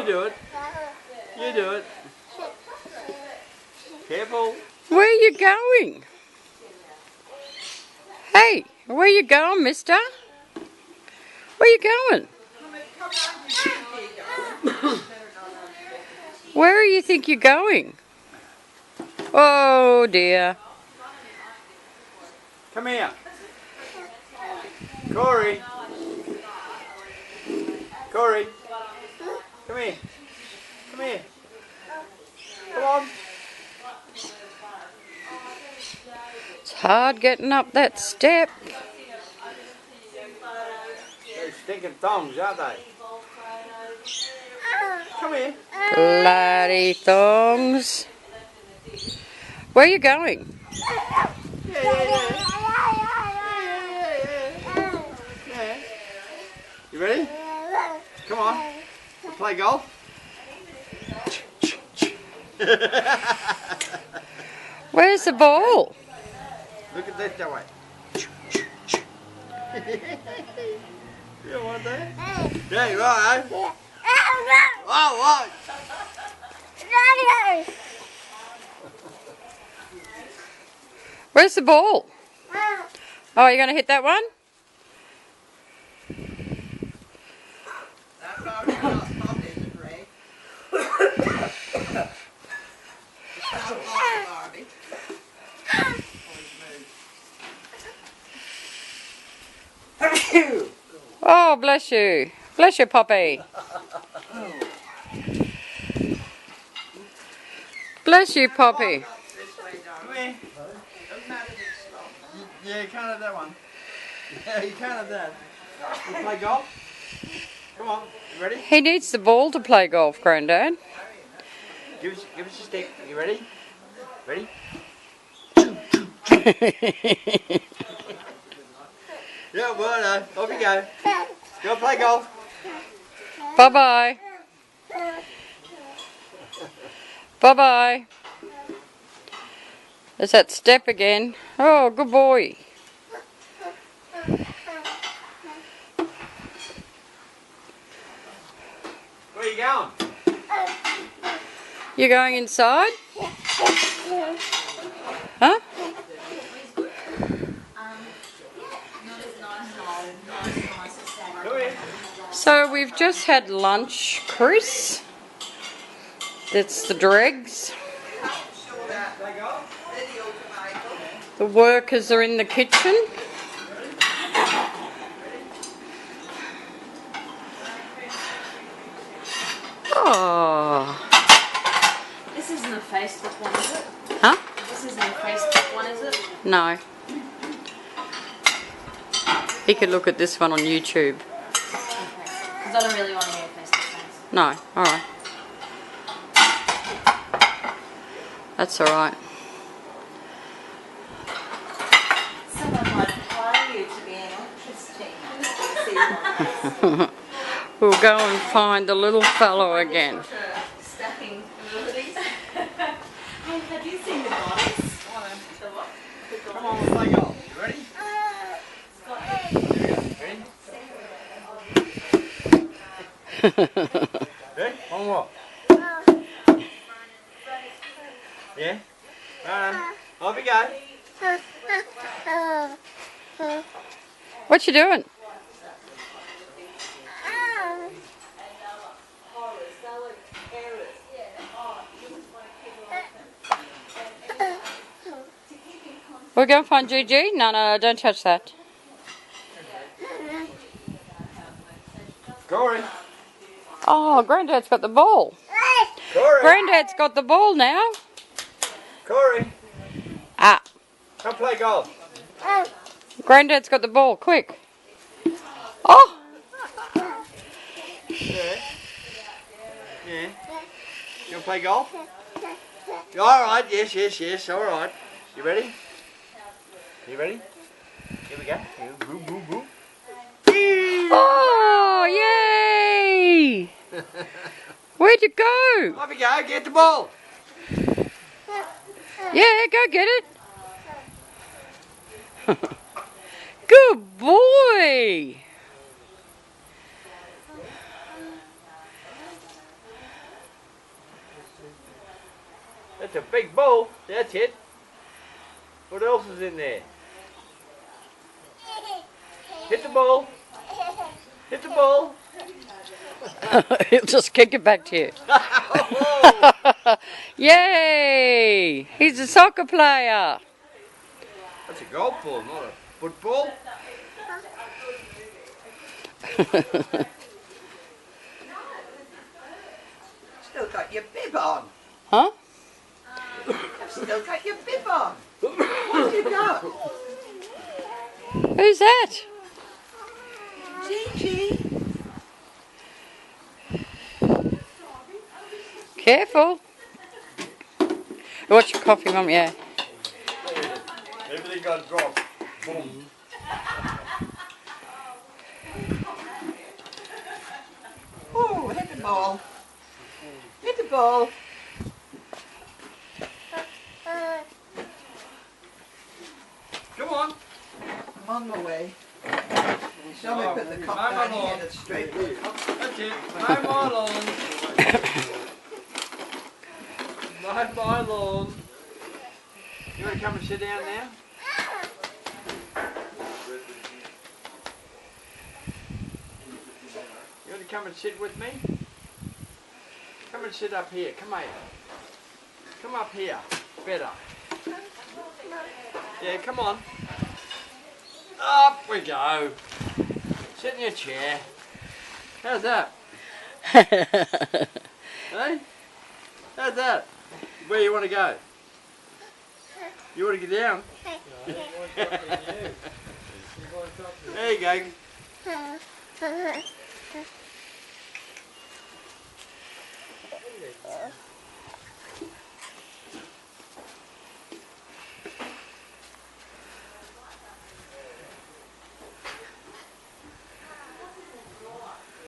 You do it. You do it. Careful. Where are you going? Hey, where you going, mister? Where you going? Where do you think you're going? Oh dear. Come here. Corey. Corey. Come here. Come here. Come on. It's hard getting up that step. They're stinking thongs, aren't they? Come here. Bloody thongs. Where are you going? Yeah. You ready? Come on. We'll play golf. Where's the ball? Look at this that way. You want that? Yeah, you are, eh? Oh, what? Where's the ball? Oh, you're going to hit that one? Oh, bless you. Bless you, Poppy. Bless you, Poppy. Come here. Yeah, you can't have that one. Yeah, you can't have that. You play golf? Come on, you ready? He needs the ball to play golf, Grandad. Give us a stick. You ready? Ready? Yeah, well, off you go. Go play golf. Bye-bye. Bye-bye. There's that step again. Oh, good boy. Where are you going? You going inside? Huh? Come here. So we've just had lunch, Chris. That's the dregs. Play golf? The workers are in the kitchen. Oh. This isn't a Facebook one, is it? Huh? This isn't a Facebook one, is it? No. He could look at this one on YouTube. Okay. Because I don't really want to hear face-to-face. No, alright. That's alright. Someone might hire you to be an interesting. We'll go and find the little fellow again. Stacking abilities. Hey, have you seen the goddess? Come on, we'll play golf. You ready? Ready? One more. Yeah? Right. Off you go. What you doing? We're going to find Gigi? No, don't touch that. Corey. Oh, Granddad's got the ball. Corey. Granddad's got the ball now. Corey. Ah, Come play golf. Granddad's got the ball. Quick. Oh, Yeah. Yeah. You want to play golf? Alright, yes. Alright. You ready? You ready? Here we go. Here, boom, boom, boom. oh, yay! Where'd you go? Off you go. Get the ball. Yeah, go get it. Good boy. That's a big ball. That's it. What else is in there? Hit the ball. Hit the ball. He'll just kick it back to you. Yay! He's a soccer player. That's a golf ball, not a football. Still got your bib on. Huh? I've still got your bib on. What have you got? Who's that? Gigi. Careful. Watch your coffee, Mum, yeah. Everything got dropped. Boom. Oh, hit the ball. Hit the ball. Come on. I'm on my way. Shall we put the cup I'm down on. here that's straight to the cup? That's it. Mow my lawn. Mow my lawn. You want to come and sit down now? You want to come and sit with me? Come and sit up here. Come here. Come up here. Better. Yeah, come on. Up we go. Sit in your chair. How's that? Hey? How's that? Where you want to go? You want to get down? There you go.